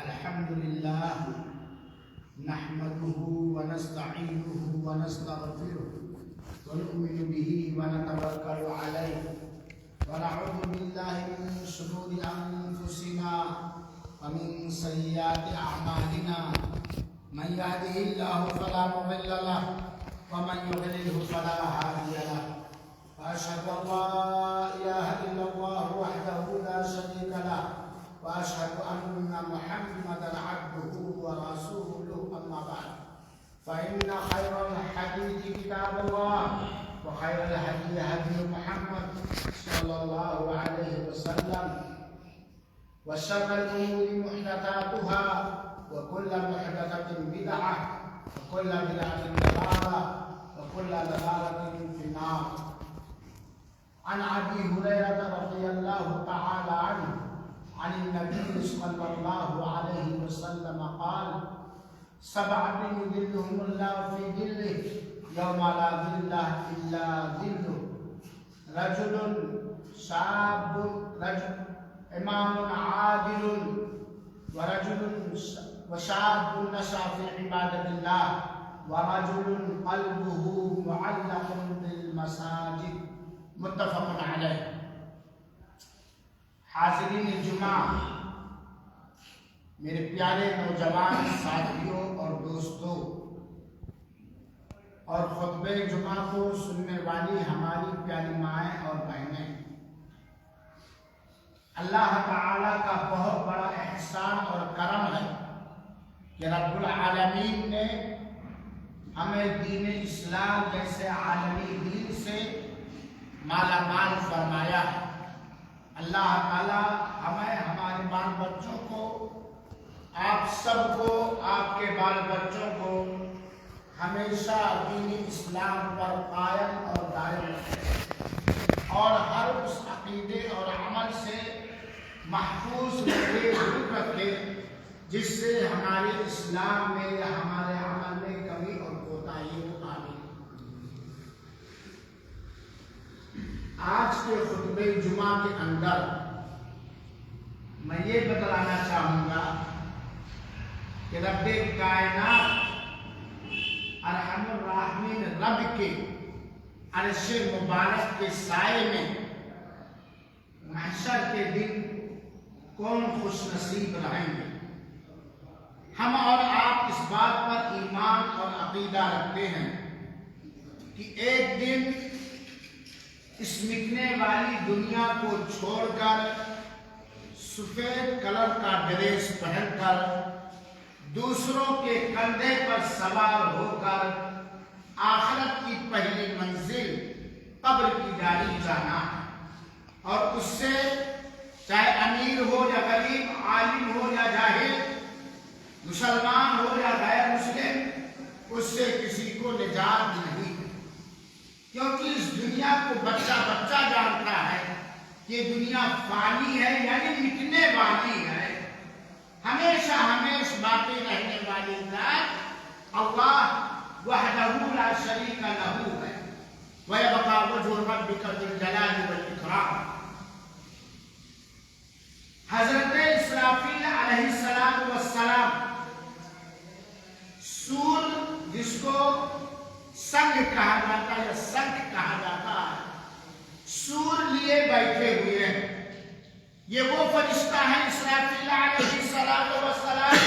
الحمد لله نحمده ونستعينه ونستغفره ونؤمن به ونتوكل عليه ونعوذ بالله من شرور أنفسنا ومن سيئات أعمالنا من يهده الله فلا مضل له ومن يضلله فلا هادي له وأشهد أن لا إله إلا الله وحده لا شريك له وأشهد أن محمدا عبده ورسوله أما بعد فإن خير الحديث كتاب الله وخير الهدي هدي محمد صلى الله عليه وسلم وشر الأمور محدثاتها وكل محدثة بدعة وكل بدعة ضلالة وكل ضلالة في النار. عن أبي هريرة رضي الله تعالى عنه عن النبي صلى الله عليه وسلم قال: سبعة يظلهم الله في ظله يوم لا ظل إلا ظله رجل شاب إمام عادل وشاب نشأ في عبادة الله ورجل قلبه معلق بالمساجد متفق علیہ. حاضرین جمعہ، میرے پیارے نوجوان ساتھیوں اور دوستوں اور خطبہ جمعہ کو سننے والی ہماری پیاری مائیں اور بہنیں، اللہ تعالیٰ کا بہت بڑا احسان اور کرم ہے کہ رب العالمین نے ہمیں دین اسلام جیسے عالمی دین سے مالا مال فرمایا ہے. اللہ تعالیٰ ہمیں، ہمارے بال بچوں کو، آپ سب کو، آپ کے بال بچوں کو ہمیشہ دین اسلام پر قائم اور دائم رکھے اور ہر اس عقیدے اور عمل سے محفوظ رکھے، دور رکھے جس سے ہمارے اسلام میں یا ہمارے عمل میں کمی اور کوتاہی ہو. آج کے خطبہ جمعہ کے اندر میں یہ بتلانا چاہوں گا کہ رب کائنات ارحم الراحمین رب کے عرش مبارک کے سائے میں محشر کے دن کون خوش نصیب رہیں گے. ہم اور آپ اس بات پر ایمان اور عقیدہ رکھتے ہیں کہ ایک دن اس مٹنے والی دنیا کو چھوڑ کر سفید کلر کا ڈریس پہن کر دوسروں کے کندھے پر سوار ہو کر آخرت کی پہلی منزل قبر کی جانب جانا ہے، اور اس سے چاہے امیر ہو یا غریب، عالم ہو یا جاہل، مسلمان ہو یا غیر مسلم، اس سے کسی کو نجات نہیں، کیونکہ اس دنیا کو بچہ بچہ جانتا ہے کہ یہ دنیا فانی ہے، یعنی مٹنے والی ہے. ہمیشہ ہمیش باقی رہنے والی ذات اللہ وحدہ لا شریک لہ ہے. وَيَبْقَى وَجْهُ رَبِّكَ ذُو الْجَلَالِ وَالْإِكْرَامِ. حضرت اسرافیل علیہ السلام سور، جس کو سنگ کہا جاتا ہے یا سنگ کہا جاتا ہے، سور لیے بیٹھے ہوئے ہیں. یہ وہ فرشتہ ہیں اسرافیل علیہ السلام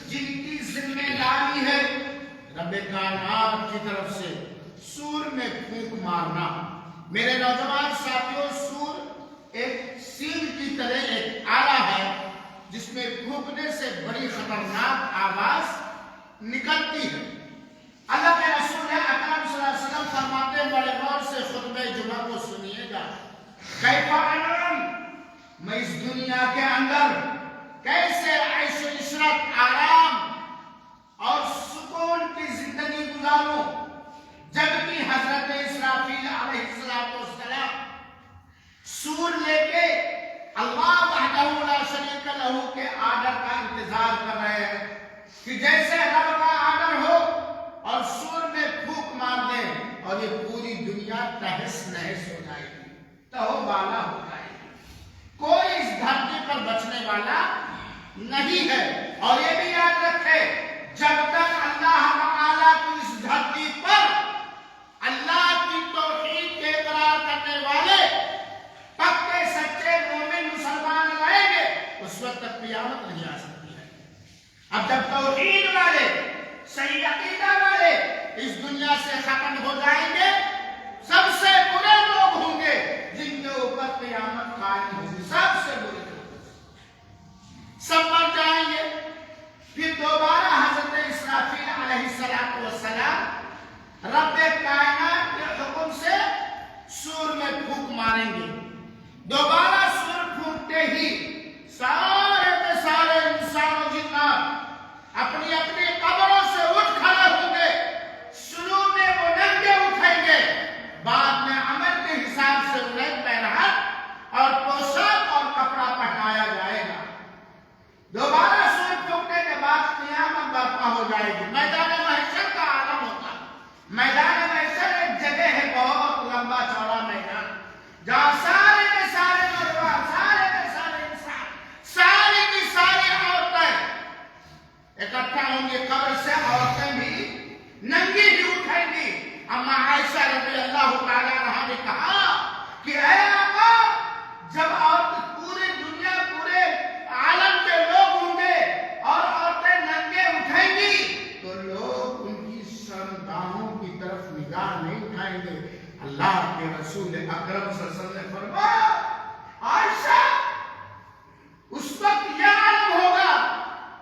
جن کی ذمہ داری ہے رب کائنات کی طرف سے سور میں پھونک مارنا. میرے نوجوان ساتھیوں، سور ایک سینگ کی طرح ایک آلہ ہے جس میں پھونکنے سے بڑی خطرناک آواز نکلتی ہے. اللہ کے رسول اکرم صلی اللہ علیہ وسلم فرماتے ہیں، بڑے غور سے خطبہ جمعہ کو سنیے گا، کیف انام، میں اس دنیا کے اندر کیسے عیش و عشرت، آرام اور سکون کی زندگی گزاروں، جبکہ حضرت اسرافیل علیہ السلام سور لے کے اللہ وحدہ لا شریک لہ کے آرڈر کا انتظار کر رہے ہیں کہ جیسے رب کا آرڈر ہو اور سور میں پھونک مار دے اور یہ پوری دنیا تہس نہس ہو جائے گی، تہو بالا ہو جائے گی. کوئی اس دھرتی پر بچنے والا نہیں ہے. اور یہ بھی یاد رکھے جب تک اللہ تعالیٰ کی اس دھرتی پر اللہ کی توحید کے اقرار کرنے والے پکے سچے مومن مسلمان رہیں گے اس وقت تک قیامت نہیں آ سکتی ہے. اب جب توحید والے صحیح عقیدہ والے اس دنیا سے ختم ہو جائیں گے سب سے برے لوگ ہوں گے جن کے اوپر قیامت قائم ہوگی. سب سے برے سب مر جائیں گے. پھر دوبارہ حضرت اسرافیل علیہ السلام رب کائنات کے حکم سے سور میں پھونک ماریں گے. دوبارہ سور پھونکتے ہی سارے کے سارے انسان و جنات اپنی اپنی قبروں سے اٹھ کھڑے ہوں گے. شروع میں وہ ننگے اٹھیں گے, بعد میں عمل کے حساب سے انہیں پہناہٹ اور پوشاک اور کپڑا پہنایا جائے گا. دوبارہ سور پھونکنے کے بعد قیامت برپا ہو جائے گی. میدان محشر کا عالم ہوتا. میدان محشر ایک جگہ ہے, بہت لمبا چوڑا میدان, جہاں سارے کے سارے نوجوان, سارے کے سارے انسان, ساری کی ساری عورتیں اکٹھا ہوں گی. قبر سے عورتیں بھی ننگی ہی اٹھیں گی. اما عائشہ رضی اللہ تعالیٰ عنہا نے کہا کہ اے آقا, جب عورت پوری دنیا پورے عالم کے لوگ ہوں گے اور عورتیں ننگے اٹھیں گی تو لوگ ان کی سردانوں کی طرف نگاہ نہیں اٹھائیں گے. اللہ کے رسول اکرم صلی اللہ علیہ وسلم نے فرمایا عائشہ اس وقت یہ عالم ہوگا,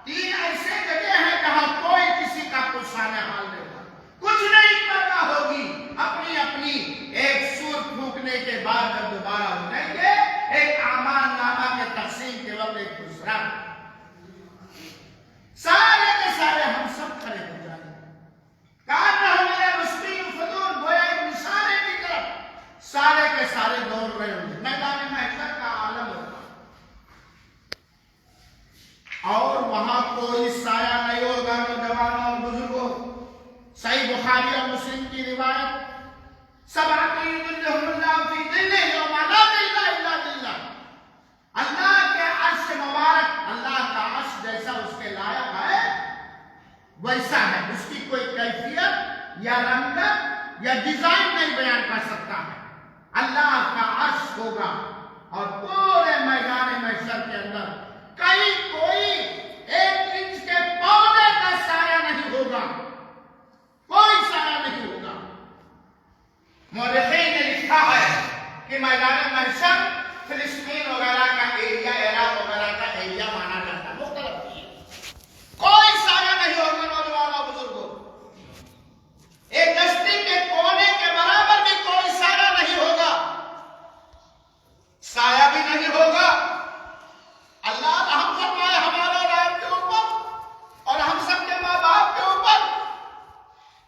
3 ایسے جگہ ہیں جہاں کوئی کسی کا پرسان حال نہیں ہوگا, کچھ نہیں کرنا ہوگی. اپنی اپنی ایک سور پھونکنے کے بعد جب دوبارہ اٹھیں گے ایک اعمال نامہ کے تقسیم کے وقت ایک دوسرا سارے کے سارے ہم سب کھڑے ہو جائیں گے. کان ہمارے مسلم فضول گویا ایک نشانے کی طرف سارے کے سارے دوڑ رہے ہوں گے. میدان محشر کا عالم ہوگا اور وہاں کوئی سایہ نہیں ہوگا. نوجوانوں اور بزرگوں, صحیح بخاری اور مسلم کی روایت, سبعۃ یظلھم اللہ فی ظلہ یوم لا ظل الا ظلہ. اللہ کے عرش مبارک, اللہ کا عرش جیسا اس کے لائق ہے ویسا ہے. اس کی کوئی کیفیت یا رنگت یا ڈیزائن نہیں بیان کر سکتا ہے. اللہ کا عرش ہوگا اور پورے میدان محشر کے اندر کہیں کوئی 1 انچ کے پودے کا سایہ نہیں ہوگا, کوئی سایہ نہیں ہوگا. مورخین نے لکھا ہے کہ میدان محشر فلسطین وغیرہ کا ایریا, عراق وغیرہ کا ایریا مانا جاتا ہے, مختلف ہے. کوئی سایہ نہیں ہوگا. نوجوانوں بزرگوں, ایک دستی کے کونے کے برابر بھی کوئی سایہ نہیں ہوگا. سایہ بھی نہیں ہوگا. اللہ رحم فرمائے ہمارے اور آپ کے اوپر اور ہم سب کے ماں باپ کے اوپر.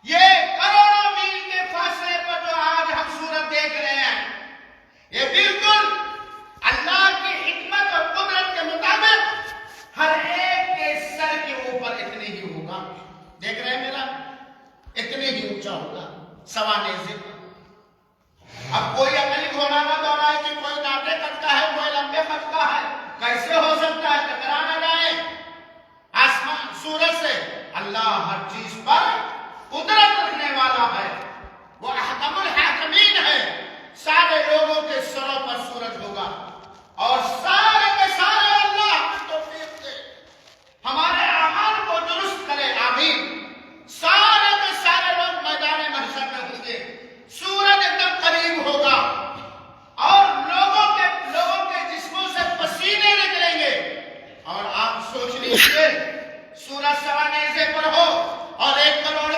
یہ کروڑوں میل کے فاصلے پر جو آج ہم صورت دیکھ رہے ہیں, یہ بالکل اللہ کی حکمت اور قدرت کے مطابق ہر ایک کے سر کے اوپر اتنے ہی ہوگا. دیکھ رہے ہیں میرا, اتنے ہی اونچا ہوگا, سوانے سے. اب کوئی عقلی گھوڑا نہ دوڑائے کہ کوئی ناٹے قد کا ہے, کوئی لمبے قد کا ہے. کیسے ہو سکتا ہے؟ ٹکرا نہ جائے آسمان سورج سے. اللہ ہر چیز پر قدرت رکھنے والا ہے, وہ احکم الحاکمین ہے. سارے لوگوں کے سروں پر سورج ہوگا اور سارے کے سارے اللہ کی توفیق سے ہمارے اعمال کو درست کرے, آمین. سارے کے سارے لوگ میدان محشر میں ہوں گے. سورج ایک دم قریب ہوگا اور لوگوں کے جسموں سے پسینے نکلیں گے. اور آپ سوچ لیجیے سورج سوانیزے پر ہو اور 1 کروڑ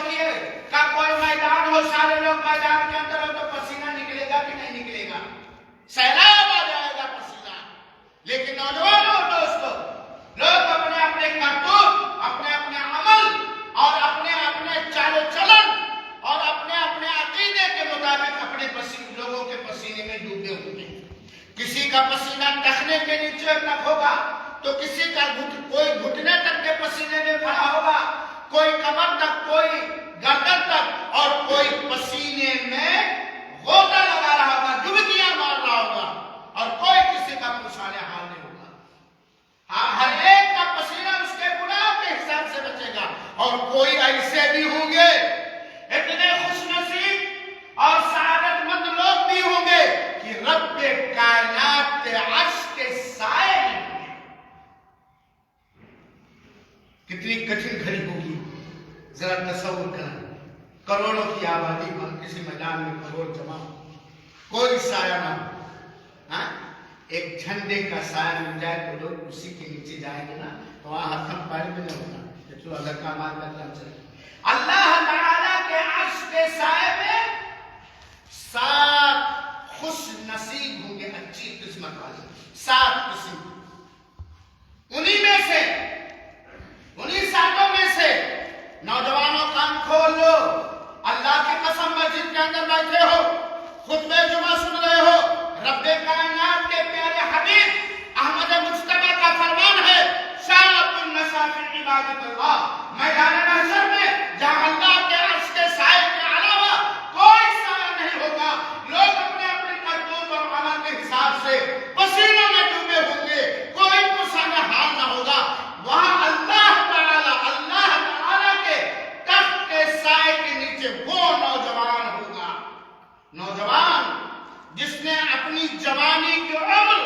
کا کوئی میدان ہو, سارے لوگ میدان کے اندر ہو تو پسینہ نکلے گا کہ نہیں نکلے گا؟ سیلاب آ جائے گا پسینہ. لیکن نوجوانوں دوستوں, لوگ اپنے اپنے کرتوت, اپنے اپنے عمل اور اپنے اپنے چال و چلن اور اپنے اپنے عقیدے کے مطابق اپنے لوگوں کے پسینے میں ڈوبے ہوئے ہیں. کسی کا پسینہ ٹخنے کے نیچے تک ہوگا تو کسی کا کوئی گھٹنے تک کے پسینے میں بھرا ہوگا, کوئی کمر تک, کوئی گردن تک, اور کوئی پسینے میں غوطہ لگا رہا ہوگا, ڈبکیاں مار رہا ہوگا, اور کوئی کسی کا پرسان حال نہیں ہوگا. ہر ایک کا کتنی کٹھن گھڑی ہوگی ذرا تصور کریں. کروڑوں کی آبادی پر کسی میدان میں کروڑ جمع ہو, کوئی سایہ نہ ہو. ہاں ایک جھنڈے کا سایہ مل جائے تو لوگ اسی کے نیچے جائیں گے نا, تو وہاں ہاتھ پیر میں نہ ہوگا کہ چلو اگر کام کرنا چاہیے. اللہ تعالیٰ کے عرش کے سائے میں 7 خوش نصیب ہوں گے, اچھی قسمت والے 7 قسم. انہی میں سے, انہی 7 میں سے نوجوانوں کان کھول لو, اللہ کی قسم مسجد کے اندر بیٹھے ہو, خطبہ جمعہ سن رہے ہو, رب کائنات کے پیارے حبیب احمد مجتبی کا فرمان ہے شاعت النساء فی عبادت اللہ. میدان محشر میں جہاں اللہ کے عرش کے سائے کے علاوہ کوئی سایہ نہیں ہوگا, لوگ اپنے اپنے کرتوت اور عمل کے حساب سے پسینوں میں ڈوبے ہوں گے, کوئی پسانہ حال نہ ہوگا. وہاں اللہ تعالیٰ کے تخت کے سائے کے نیچے وہ نوجوان ہوگا, نوجوان جس نے اپنی جوانی کی عمر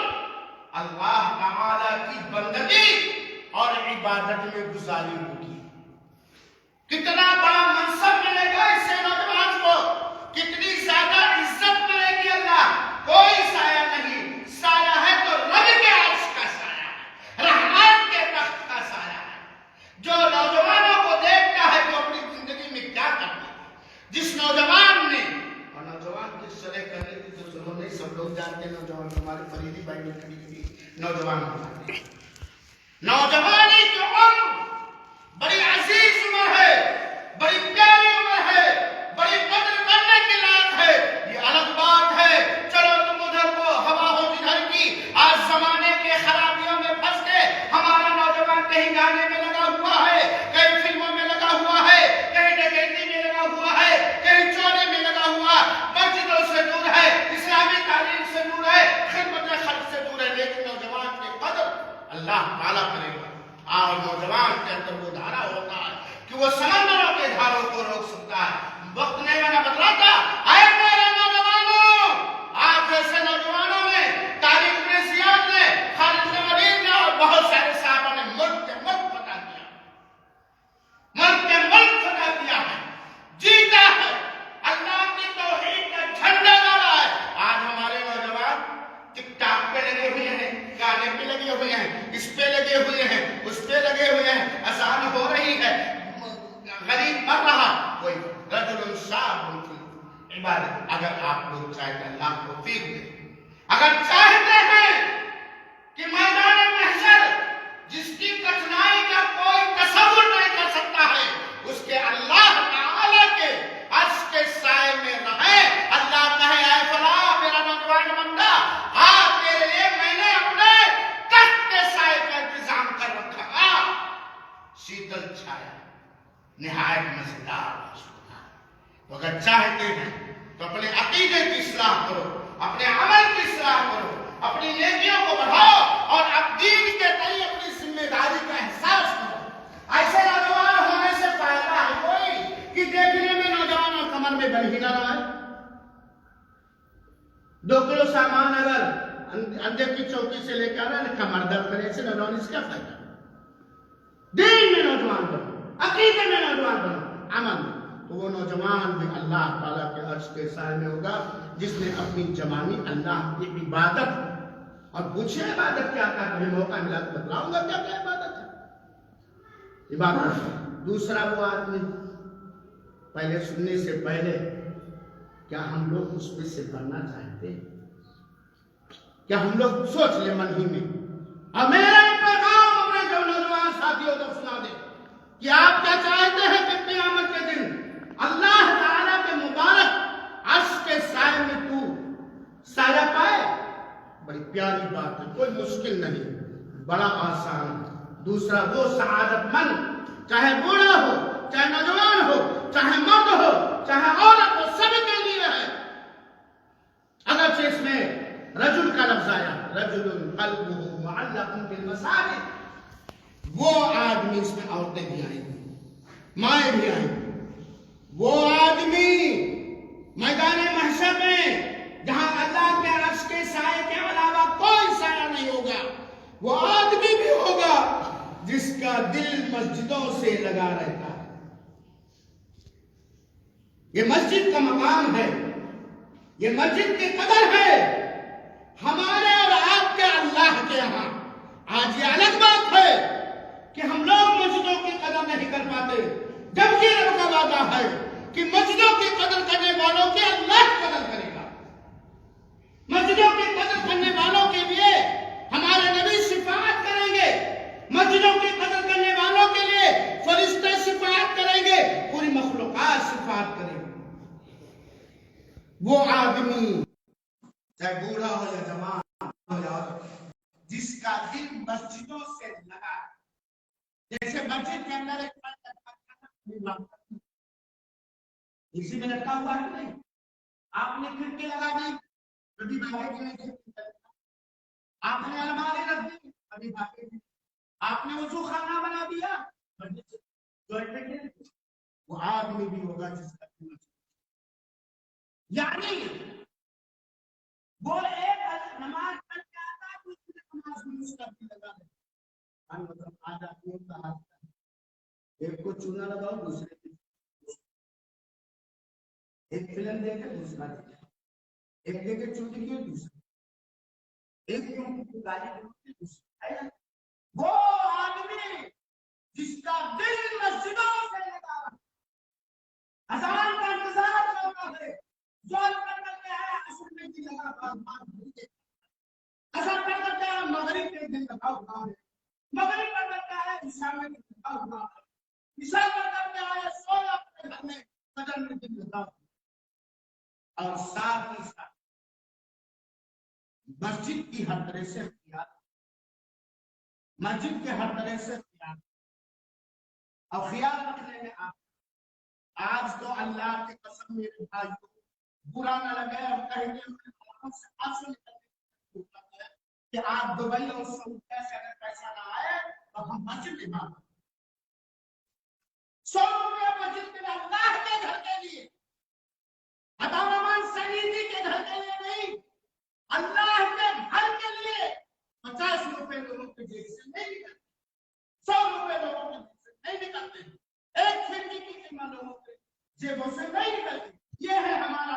اللہ تعالیٰ کی بندگی اور عبادت میں گزاری ہوگی. کتنا بڑا منصب ملے گا اس سے نوجوان کو, کتنی زیادہ عزت ملے گی. اللہ کوئی سایہ نہیں, سایہ ہے تو رب کے عرش کا سایہ ہے, رحمان کے تخت کا سایہ ہے. جو نوجوانوں کو دیکھتا ہے تو اپنی زندگی میں کیا کرنا ہے, جس نوجوان نے, اور نوجوان کس طرح کرنے کی تو ضرورت نہیں, سب لوگ جانتے ہیں نوجوان, ہمارے فریدی بھائی نے کھڑی تھی نوجوان ہوتا ہے. نوجوانی کی عمر بڑی عزیز عمر ہے, بڑی پیاری عمر ہے, بڑی قدر کرنے کی لائق ہے. یہ الگ بات ہے چلو تم ادھر کو ہوا ہو جدھر کی, آج زمانے کے خرابیوں میں پھنس کے ہمارا نوجوان کہیں گانے میں لگا ہوا ہے, کہیں فلموں میں لگا ہوا ہے, کہیں ڈکیتی میں لگا ہوا ہے, کہیں چوری میں لگا ہوا, مسجدوں سے دور ہے, اسلامی تعلیم سے دور ہے, خدمت خلق سے دور ہے. لیکن نوجوان کی قدر اللہ تعالیٰ کرے گا. اور نوجوان کے اندر وہ دھارا ہوتا ہے کہ وہ سمندروں کے دھاروں کو روک سکتا ہے. وقت نے میں بتلاتا اے میرے نوجوانوں, آپ جیسے نوجوانوں نے, طارق بن زیاد نے, خالد بن ولید نے اور بہت سارے صحابہ نے ملک کے ملک فتح کیا, ملک کے ملک فتح کیا ہے, جیتا ہے, اللہ کی توحید کا جھنڈا گاڑا ہے. آج ہمارے نوجوان ٹک ٹاک پہ لگے ہوئے ہیں, گانے پہ لگے ہوئے ہیں, اس پہ لگے ہوئے ہیں, اس پہ لگے ہوئے ہیں, اذان ہو رہی ہے, غریب مر رہا, کوئی رجل شاب کی عبادت. اگر آپ لوگ چاہتے ہیں اللہ کو توفیق دے, اگر چاہتے ہیں کہ میدان محشر جس کی کٹھنائی کا کوئی تصور نہیں کر سکتا ہے, اس کے اللہ تعالیٰ کے عرش کے سائے میں رہیں, اللہ کہے اے فلاں میرا نوجوان بندہ, ہاں تیرے لیے میں نے اپنے تخت کے سائے کا انتظام کر رکھا, شیتل چھایا نہایت مزیدار. تو اگر چاہتے ہیں تو اپنے عقیدے کی اصلاح کرو, اپنے عمل کی اصلاح کرو, اپنی نیکیوں کو بڑھاؤ اور اب دین کے تئیں اپنی ذمہ داری کا احساس کرو. ایسے نوجوان ہونے سے فائدہ ہے کوئی کہ دیکھنے میں نوجوان اور کمر میں بل ہی نہ رہا ہے. 2 کلو سامان اگر اندر کی چوکی سے لے کے آ رہا ہے, کمر درد کرے, سے نوجوان اس کا فائدہ. دین میں نوجوان بنو, عقیدے میں نوجوان بنو, عمل میں, تو وہ نوجوان بھی اللہ تعالیٰ کے عرش کے سائے میں ہوگا جس نے اپنی جوانی اللہ کی عبادت. اور پوچھے عبادت کیا تھا, کبھی موقع ملا تو بتلاؤں گا کیا کیا عبادت ہے. عبادت. دوسرا وہ آدمی, پہلے سننے سے پہلے کیا ہم لوگ اس پہ سے بننا چاہتے ہیں, کیا ہم لوگ سوچ لیں من ہی میں, اور میرا پیغام اپنے جو نوجوان ساتھیوں کو سنا دے کہ آپ کیا چاہتے ہیں کہ قیامت کے دن اللہ تعالیٰ کے مبارک عرش کے سائے میں تو سایہ پائے. بڑی پیاری بات ہے, کوئی مشکل نہیں, بڑا آسان ہے. دوسرا وہ سعادت مند, چاہے بوڑھا ہو, چاہے نوجوان ہو, چاہے مرد ہو, چاہے عورت ہو, سب کے لیے ہے. اگرچہ اس میں رجل کا لفظ آیا, رجل قلبه معلق بالمساجد, وہ آدمی, اس میں عورتیں بھی آئیں گی, مائیں بھی آئیں گی. وہ آدمی میدان محشر میں جہاں اللہ کے عرش کے سائے کے علاوہ کوئی سایہ نہیں ہوگا, وہ آدمی بھی ہوگا جس کا دل مسجدوں سے لگا رہتا ہے. یہ مسجد کا مقام ہے، یہ مسجد کی قدر ہے ہمارے اور آپ کے اللہ کے یہاں. آج یہ الگ بات ہے کہ ہم لوگ مسجدوں کی قدر نہیں کر پاتے، جبکہ رب کا وعدہ ہے کہ مسجدوں کی قدر کرنے والوں کی اللہ قدر کرے گا. مسجدوں کی قدر کرنے والوں کے لیے ہمارے نبی شفاعت کریں گے، مسجدوں کی قدر کرنے والوں کے لیے فرشتے شفاعت کریں گے، پوری مخلوقات شفاعت کریں گے. وہ آدمی چاہے بوڑھا ہو یا جوان ہو یا جس کا دل مسجدوں سے لگا، جیسے مسجد کے اندر ایک اسی میں لٹکا ہوا ہے نہیں، آپ نے کھڑکی لگا دی کبھی بھاگے کی نہیں، آپ نے الماری رکھ دی کبھی بھاگے کی، آپ نے وضو خانہ بنا دیا، وہ آدمی بھی ہوگا جس کا دل، یعنی وہ ایک نماز پڑھ کے آتا ہے دوسری نماز میں اس کا دل لگا ہے. مطلب آج آدمی کا ایک کو چونا لگاؤ دوسرے کی، ایک فلم دیکھے دوسرا دیکھے، ایک دیکھے چوٹی کی دوسرا، ایک کی گالی کی دوسرا. وہ آدمی جس کا دل مسجدوں سے لگا اذان کا انتظار کرتا ہے، زور پر کرتے ہیں اصل میں کی لگا اثر پر کرتے ہیں مغرب کے دن لگا ہوا ہے، مغرب پر کرتا ہے عشاء میں لگا ہوا ہے، عشاء پر کرتا ہے سونا اپنے گھر میں فجر میں دن لگا ہوا ہے. اور ساتھ ہی ساتھ مسجد کی ہر طرح سے اختیار، مسجد کے ہر طرح سے اختیار اور خیال رکھنے میں آج تو اللہ کے قسم میرے بھائی کو برا نہ لگے اور کہیں کہ آپ دبئی اور سعودیہ سے اگر پیسہ نہ آئے تو ہم مسجد میں بات 100 روپیہ مسجد کے اللہ کے گھر کے لیے، عطا رحمان سعیدی کے گھر کے لیے نہیں، اللہ کے گھر کے لیے 50 روپے لوگوں کے جیب سے نہیں نکلتے، 100 روپے لوگوں کے جیب سے نہیں نکلتے، ایک کھڑکی کی قیمت لوگوں کے جیبوں سے نہیں نکلتی. یہ ہے ہمارا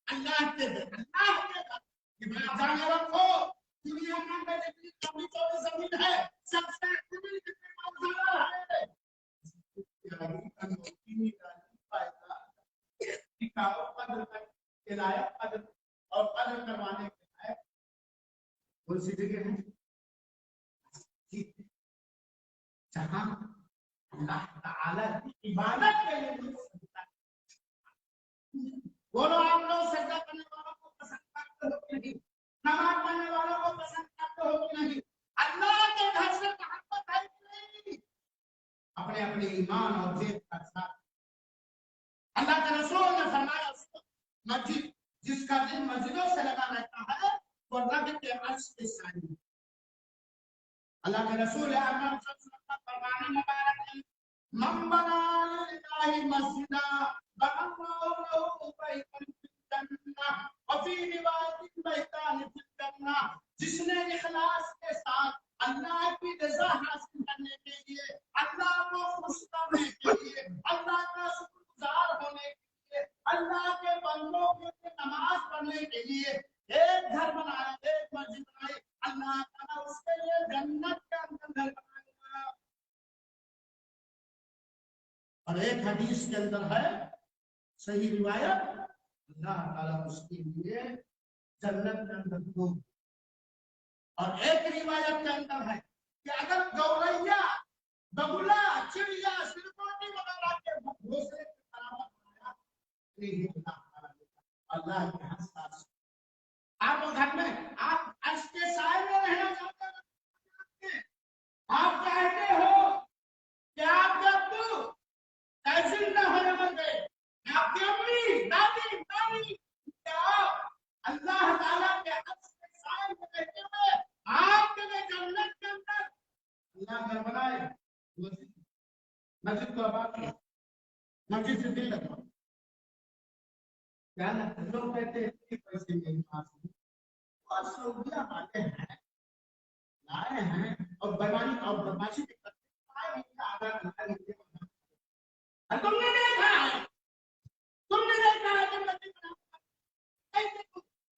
اللہ کے گھر، اللہ کے گھر کی بات جانے رکھو. دنیا میں جتنی چوڑی چوڑی زمین ہے سب سے زمین کتنے مالدار ہے، اور قدر کروانے کے لائق کون سی جگہ ہے جہاں اللہ تعالی کی عبادت کے لیے بولو آپ لوگ سجدہ کرنے والوں کو پسند کرتے ہو کہ نہیں، نماز پڑھنے والوں کو پسند کرتے ہو کہ نہیں، اللہ کے گھر سے محبت ہے کہ نہیں، اپنے اپنے ایمان اور جیب کا ساتھ. اللہ کے رسول نے فرمایا مسجد جس کا دل مسجدوں سے لگا رہتا ہے وہ رب کے عرش کے سائے. اللہ کے رسول اکرم صلی اللہ علیہ وسلم کا فرمان مبارک ہے من بنا للہ مسجدا بنا اللہ له بیتا فی الجنہ وفی روایت بیتان فی الجنہ. جس نے اخلاص کے ساتھ اللہ کی رضا حاصل کرنے کے لیے، اللہ کو خوش کرنے کے لیے، اللہ کا شکر گزار ہونے کے لیے، اللہ کے بندوں کے لیے نماز پڑھنے کے لیے ایک گھر بنایا، ایک مسجد بنائی، اللہ تعالیٰ اس کے لیے جنت کے اندر گھر بنائے گا. اور ایک حدیث کے اندر ہے صحیح روایت، اللہ تعالیٰ اس کے لیے جنت کے اندر دو. اور ایک روایت کے اندر ہے کہ اگر گوریا بگلا چڑیا سرکوٹی وغیرہ کے گھونسلے کے برابر بنایا نہیں اللہ کے حساس. آپ گھر میں آپ عرش کے سائے میں رہنا چاہتے ہیں، آپ چاہتے ہو کہ آپ کے ابو تحصیل نہ ہونے مر گئے، آپ کی امی دادی نانی کیا اللہ تعالیٰ کے عرش کے سائے میں رہتے ہوئے آپ کے جنت کے اندر اللہ گھر بنائے. مسجد کو آباد کرو، مسجد سے دل لگاؤ. کیا لوگ کہتے ہیں پیسے میرے پاس اور سعودیہ والے ہیں لائے ہیں اور بیمانی اور بدماشی بھی کرتے تم نے دیکھا ہے کہ مسجد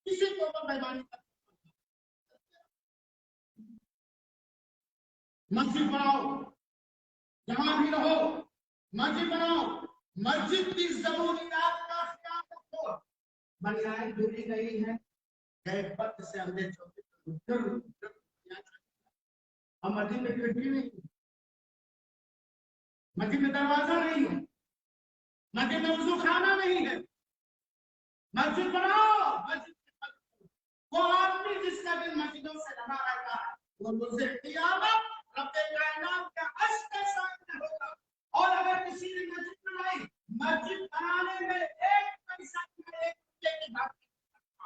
کسی کو بیمانی مسجد بناؤ، جہاں بھی رہو مسجد بناؤ، مسجد کی ضروریات کا خیال رکھو۔ بنیاد جڑی گئی ہے ایک وقت سے اندر اور مسجد میں کھڑکی نہیں، مسجد میں دروازہ نہیں ہے، مسجد میں وضو خانہ نہیں ہے۔ مسجد بناؤ، مسجد وہ آدمی جس کا دل مسجدوں سے لگا رہتا ہے وہ روز قیامت رب کائنات کا عرش کے سامنے ہوگا۔ اور اگر کسی نے مسجد بنائی، مسجد بنانے میں ایک پیسہ میں ایک روپے کی بات نہیں کرتا،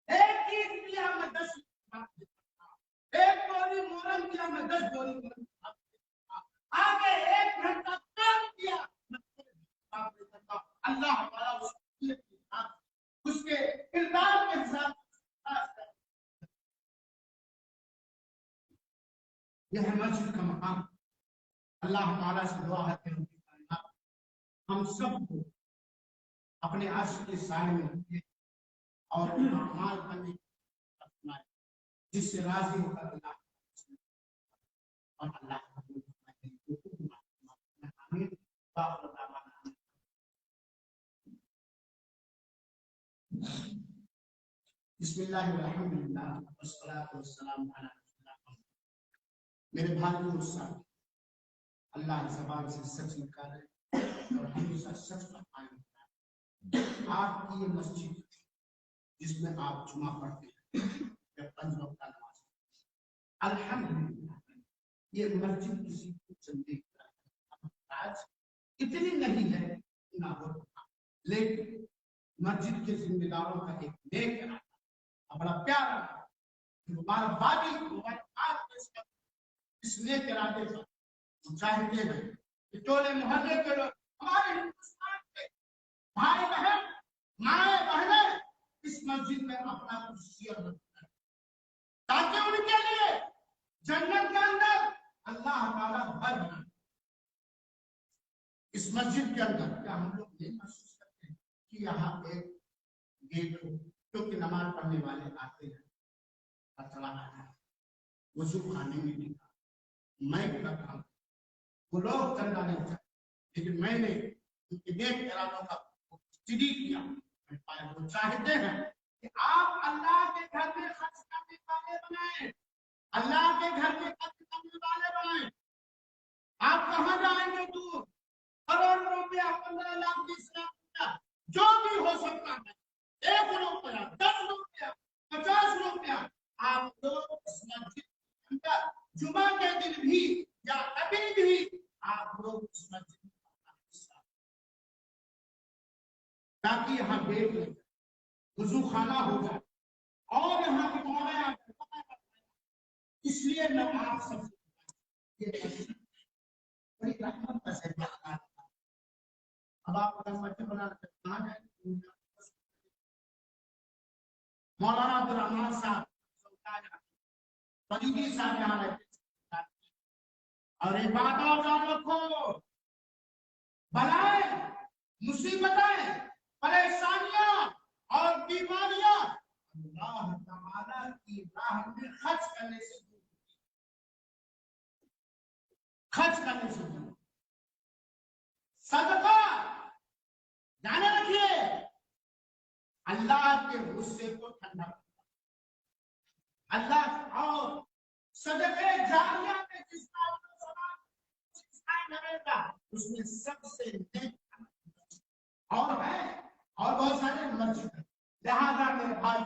ایک چیز دیا میں 10 بات نہیں کرتا، ایک بوری مورم دیا میں 10 بوری مورم کی بات نہیں کرتا، آگے ایک گھنٹہ کام کیا میں بات نہیں کرتا۔ اللہ ہمارا اس کے کردار کے حساب یہ ہے مسجد کا مقام۔ اللہ تعالیٰ سے دعا ہے کہ ہم سب کو اپنے عرش کے سائے میں رکھے اور اعمال کرنے کی جس سے راضی ہو کر اللہ اور اللہ بسم اللہ الرحمن الرحیم والصلاۃ والسلام علی رسول اللہ۔ میرے بھائیو اور ساتھیو، اللہ زبان سے سچ نکالے اور ہمیشہ سچ پر قائم رہے۔ آپ کی یہ مسجد جس میں آپ جمعہ پڑھتے ہیں یا 5 وقتہ نماز، الحمدللہ یہ مسجد کسی کو چندے کی آج اتنی نہیں ہے نہ ہو، لیکن مسجد کے ذمہ داروں کا ایک نیک ارادہ بڑا پیارا مبارکبادی اس نیک ارادے پر چاہتے ہیں کہ ٹولے محلے کے لوگ، ہمارے ہندوستان کے بھائی بہن مائیں بہنیں اس مسجد میں اپنا کچھ شیئر رکھتے ہیں تاکہ ان کے لیے جنت کے اندر اللہ تعالیٰ گھر بنائے۔ اس مسجد کے اندر کیا ہم لوگ یہ محسوس کرتے ہیں کہ یہاں ایک گیٹ ہو کیونکہ نماز پڑھنے والے آتے ہیں اور چلا آتا ہے، وضو خانے میں نہیں تھا، میں کا کام وہ لوگ چندہ نہیں چاہتے، لیکن میں نے ان کے نیک ارادوں کا اسٹڈی کیا، وہ چاہتے ہیں کہ آپ اللہ کے گھر میں خرچ کرنے والے بنائیں، اللہ کے گھر میں خرچ کرنے والے بنائیں۔ آپ کہاں جائیں گے دور، کروڑ روپیہ 15 لاکھ 20 لاکھ روپیہ جو بھی ہو سکتا ہے، 1 روپیہ 10 روپیہ 50 روپیہ آپ لوگ اس مسجد کے اندر جمعہ کے دن بھی یا کبھی بھی آپ لوگ اس مسجد میں اپنا حصہ تاکہ یہاں بیٹھ لے وضو خانہ ہو جائے اور یہاں پہ اس لیے میں آپ سب سے بڑی رحمت کا ذریعہ اب آپ اگر مسجد بنانا کہاں جائیں، مولانا عبدالرحمان صاحب فریدی صاحب یہاں رہتے اور ایک بات اور جان رکھو، بلائیں مصیبتیں پریشانیاں اور بیماریاں اللہ تعالیٰ کی راہ میں خرچ کرنے سے دور ہوتی ہیں، خرچ کرنے سے دور۔ صدقہ جانے رکھیے اللہ کے غصے کو ٹھنڈا کرتا ہے، اللہ اور صدقے جاریہ میں جس کا اس میں سب سے نیک اور ہے اور بہت سارے مسجد ہیں۔ لہذا میرے بھائی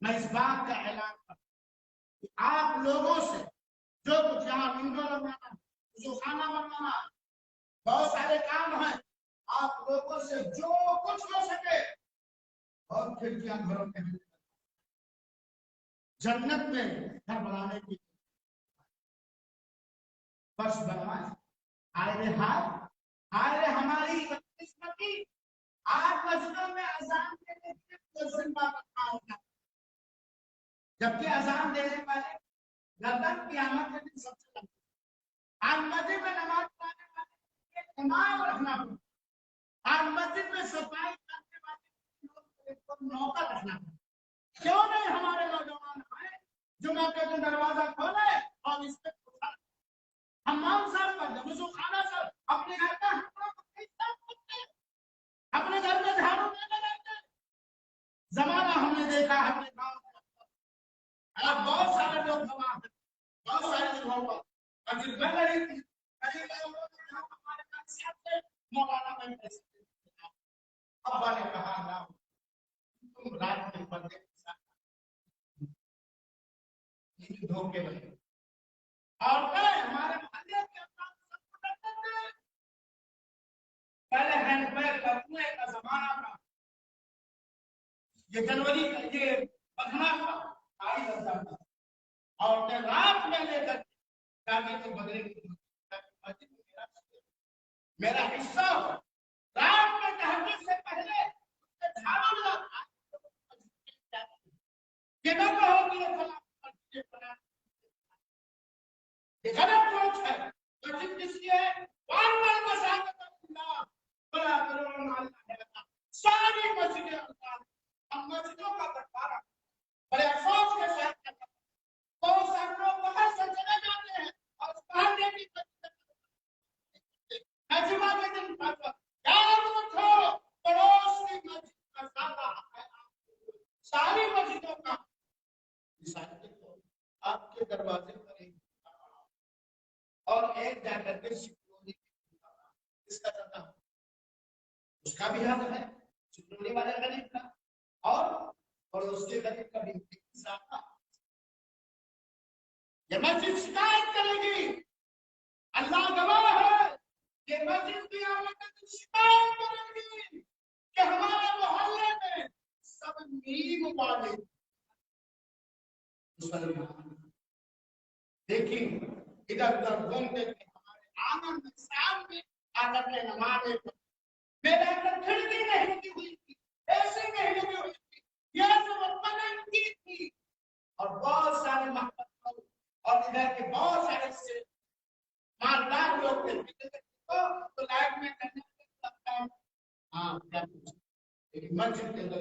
میں اس بات کا اعلان کرتا ہوں کہ آپ لوگوں سے جو کچھ یہاں ونڈو لگانا، جو خانہ بنوانا، بہت سارے کام ہیں، آپ لوگوں سے جو کچھ ہو سکے اور کھڑکیاں گھروں کے جنت میں گھر بنانے کی فرش بنوائے۔ آئے ہماری بدقسمتی، آج مسجدوں میں اذان دینے کے لیے جبکہ اذان دینے والے گردن قیامت کے دن سب سے لمبی. آج مسجد میں نماز پڑھنے والے کو امام رکھنا پڑتا. آج مسجد میں صفائی کرنے والے کو نوکر رکھنا پڑتا. کیوں نہیں ہمارے نوجوان آئے جمعہ کے دن دروازہ کھولے اور اس پہ حمام صاحب کا وضو خانہ صاحب اپنے گھر کا اپنے گھر میں جھاڑو دینے لگتے. زمانہ ہم نے دیکھا اپنے گاؤں میں اب بہت سارے لوگ جمع ہیں بہت ساری جگہوں پر اور جس بن رہی تھی ہمارے ساتھ مولانا میں ابا نے کہا نہ تم رات میں پردے کے ساتھ دھوکے بنے اور ہمارے محلے کے افراد سب کو ڈرتے تھے. پہلے ہینڈ بیگ کرنے کا زمانہ تھا. یہ جنوری کا یہ بکھنا کا آئی لگتا تھا اور رات میں لے کر جاگے تو بدلے کی میرا حصہ ہو. رات میں تہجد سے پہلے جھاڑو لگا یہ نہ کہو کہ یہ فلاں یہ غلط سوچ ہے. مسجد کس لیے بار بار مساجد اللہ بڑا کرو اللہ ساری مسجدیں اللہ. ہم مسجدوں کا بٹوارا بڑے افسوس کے ساتھ کرتے ہیں. بہت سارے لوگ باہر سے چلے جاتے ہیں اور باہر کی جمعہ کے دن یاد رکھو پڑوس کی مسجد کا زیادہ حق ہے ساری مسجدوں کا. مثال کے طور آپ کے دروازے پر ایک اور ایک جا کر کے سیکورٹی اس کا زیادہ اس کا بھی حق ہے سیکورٹی والے غریب کا اور اس کے غریب کا بھی حساب. یہ مسجد شکایت کرے گی اللہ گواہ ہے. یہ مسجد کی آمد شکایت کرے گی کہ ہمارے محلے میں سب نیم والے مسلمان دیکھیں ادھر ادھر گھومتے تھے ہمارے آنگن میں سامنے آ کر کے نمازیں میرے اندر کھڑکی نہیں کی ہوئی تھی ایسے نہیں لگی ہوئی تھی یہ سب پلن کی تھی اور بہت سارے محبت اور ادھر کے بہت سارے سے مالدار لوگ تھے تو لائٹ میں کرنے لگتا ہے. ہاں کیا ایک مسجد کے اندر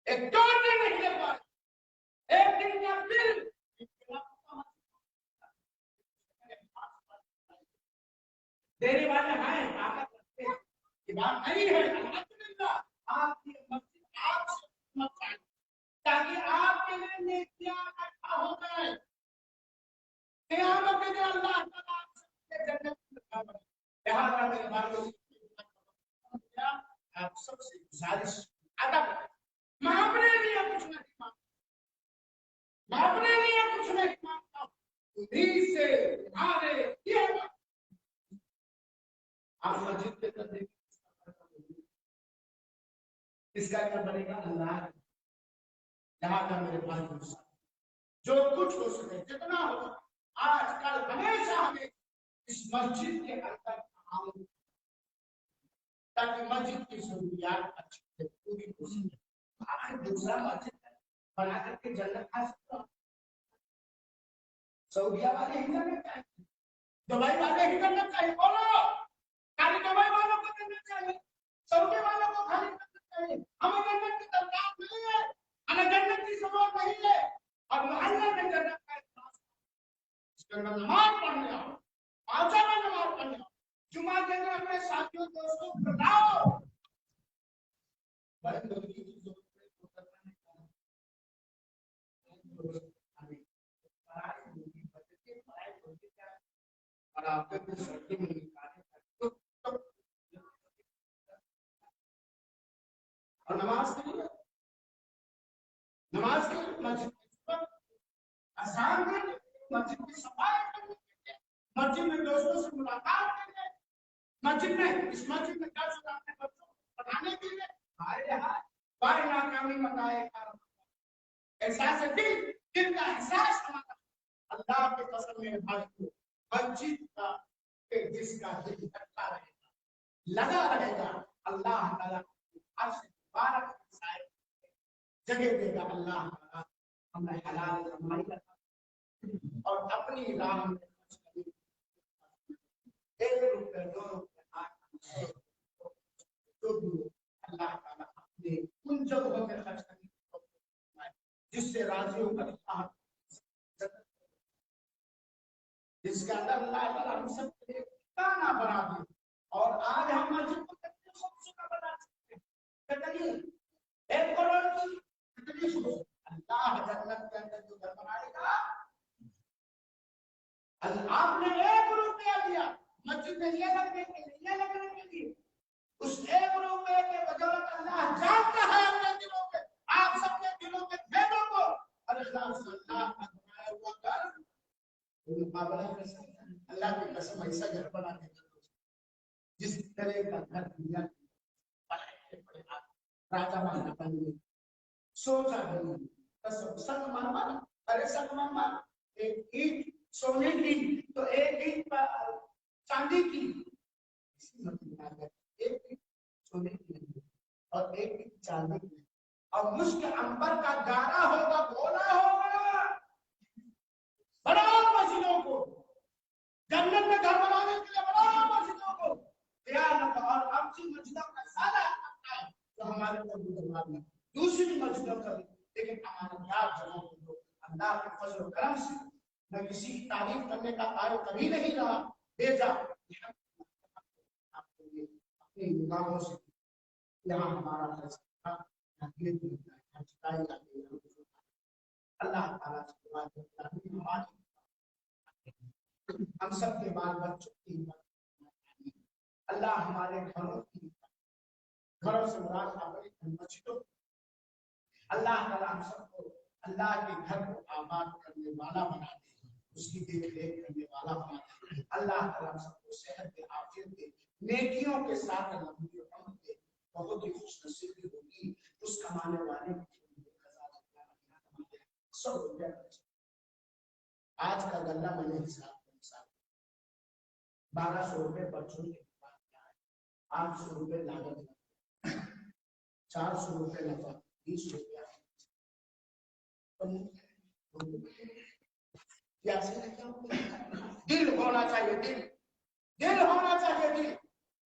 ایک ٹوٹے نہیں لے پائے. ایک دن کا دل دینے والے ہیں طاقت رکھتے ہیں یہ بات نہیں ہے. الحمدللہ آپ کی مسجد آپ سے مت چاہیے تاکہ آپ کے لیے نیکیاں اکٹھا ہو جائے. قیامت کے دن اللہ تعالیٰ آپ سے جنت میں رکھا بنے. لہٰذا میرے بھائیوں آپ سب سے گزارش ادب میں اپنے لیے کچھ نہیں مانگتا. میں اپنے لیے کچھ نہیں مانگتا. انہیں سے تمہارے یہ آپ مسجد کے اندر دیکھیں اس کا کیا بنے گا اللہ. لہٰذا میرے بھائیوں جو کچھ ہو سکے جتنا ہو آج کل ہمیشہ ہمیں اس مسجد کے اندر تعاون تاکہ مسجد کی ضروریات اچھی سے پوری ہو سکے. آج دوسرا مسجد بنا کر کے جنت حاصل کرو. سعودیہ والے ہی کرنا چاہیے دبئی والے ہی کرنا چاہیے. بولو خالی دبئی والوں کو کرنا چاہیے سعودی والوں کو خالی کرنا چاہیے. ہمیں جنت کی درکار نہیں ہے ہمیں جنت کی ضرورت نہیں ہے. اور محلے میں جنت کا احساس اس کے اندر نماز پڑھنے آؤ پانچوں میں نماز پڑھنے آؤ جمعہ کے اندر اپنے ساتھیوں دوستوں کو بتاؤ بڑے لوگ کی ضرورت اور آپ کے کچھ سردی میں نکالے اور نماز کے لیے مسجد آسان ہے. مسجد کی صفائی کرنے کے لیے مسجد میں دوستوں سے ملاقات کے لیے مسجد میں اس مسجد میں درس اپنے بچوں کو پڑھانے کے لیے ہمارے یہاں بڑی ناکامی بتائے احساس دل کا احساس ہمارا اللہ کے قسم میں بھائی کو مسجد کا جس کا دل لگتا رہے گا لگا رہے گا اللہ تعالیٰ ہر سے مبارک جگہ دے گا. اللہ تعالیٰ ہمیں حلال کمائی اور اپنی راہ میں خرچ کریں، 1 روپے 2 روپے 8 جو بھی ہو، اللہ تعالیٰ اپنے ان جگہوں میں خرچ کرنے کی توفیق فرمائے جس سے راضی ہو کر جس کے اندر اللہ تعالیٰ ہم سب کے لیے کانا بنا دے. اور آج ہم مسجد کو کتنی خوبصورت بنا سکتے ہیں، کتنی 1 کروڑ کی کتنی خوبصورت. اللہ جنت کے اندر جو گھر بنائے گا، آپ نے 1 روپیہ دیا مسجد میں یہ لگنے کے لیے، یہ لگنے کے لیے، اس 1 روپے کے بدولت اللہ جانتا ہے اپنے دلوں میں، آپ سب کے دلوں میں بھیدوں کو اور اخلاص سے اللہ کا بنایا ہوا گھر مقابلہ کر سکتا ہے. اللہ کی قسم ایسا گھر بنا دے گا جس طرح کا گھر دنیا بڑے بڑے راجا مہاراجا نے سوچا نہیں. قسم سنگ مرمر، ارے سنگ مرمر ایک اینٹ سونے کی تو ایک اینٹ چاندی کی، ایک اینٹ سونے کی اور ایک اینٹ چاندی کی. اور مشک عنبر کا گارا ہوگا، بولا ہوگا بڑا مسجدوں کو جنت میں گھر بنانے کے لیے، بڑا مسجدوں کو تیار رکھا. اور اب سی مسجدوں کا زیادہ ہے تو ہمارے کو میں دوسری مسجدوں کا، لیکن ہمارا یاد جمع ہو اللہ کے فضل و کرم سے میں کسی کی تعریف کرنے کا قائل کبھی نہیں رہا. بھیجا اپنی نگاہوں سے یہاں ہمارا فیصلہ اللہ تعالیٰ سے ہم سب کے بال بچوں کی اللہ ہمارے گھروں کی، گھروں سے مراد ہمارے مسجدوں، اللہ تعالیٰ ہم سب کو اللہ کے گھر کو آباد کرنے والا بنا دے، اس کی دیکھ ریکھ کرنے والا بنا دے. اللہ تعالیٰ ہم سب کو صحت دے، عافیت دے، نیکیوں کے ساتھ لمبی عمر دے. بہت ہی خوش نصیبی ہوگی اس کمانے والے آج کا غلہ میں نے حساب 1200 روپے بچوں کے پاس کیا ہے، 800 روپے لاگت، 400 روپے نفع، 20 روپے دل ہونا چاہیے، دل ہونا چاہیے. دل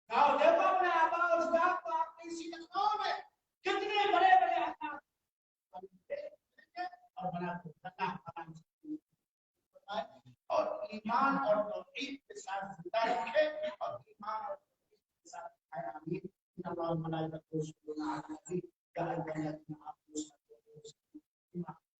اور دیکھو اپنے آبا اور اجداد کو آپ نے اسی لکھنؤ میں کتنے بڑے بڑے اور بنا اور ایمان اور توحید کے ساتھ زندہ رکھے اور ایمان اور توحید کے ساتھ کھایا. آمین. اللہ ملائکۃ یصلون علی النبی یا ایھا الذین آمنوا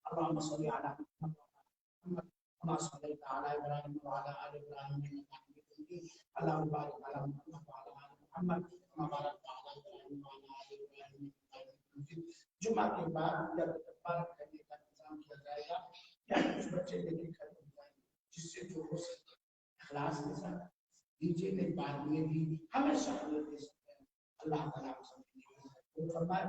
اللهم صل على محمد كما صليت على ابراهيم وعلى ال ابراهيم انك حميد مجيد. اللهم بارك على محمد وعلى ال محمد كما باركت على ابراهيم وعلى ال ابراهيم انك حميد مجيد. جمعہ کے بعد جب تبارک کرنے کا انتظام کیا جائے گا یا کچھ بچے لے کے کھڑے ہو جائیں جس سے جو ہو سکے اخلاص کے ساتھ دیجیے. ایک بار یہ بھی ہمیشہ ہمیں دے سکتے ہیں. اللہ تعالیٰ ہم سب کو فرمائے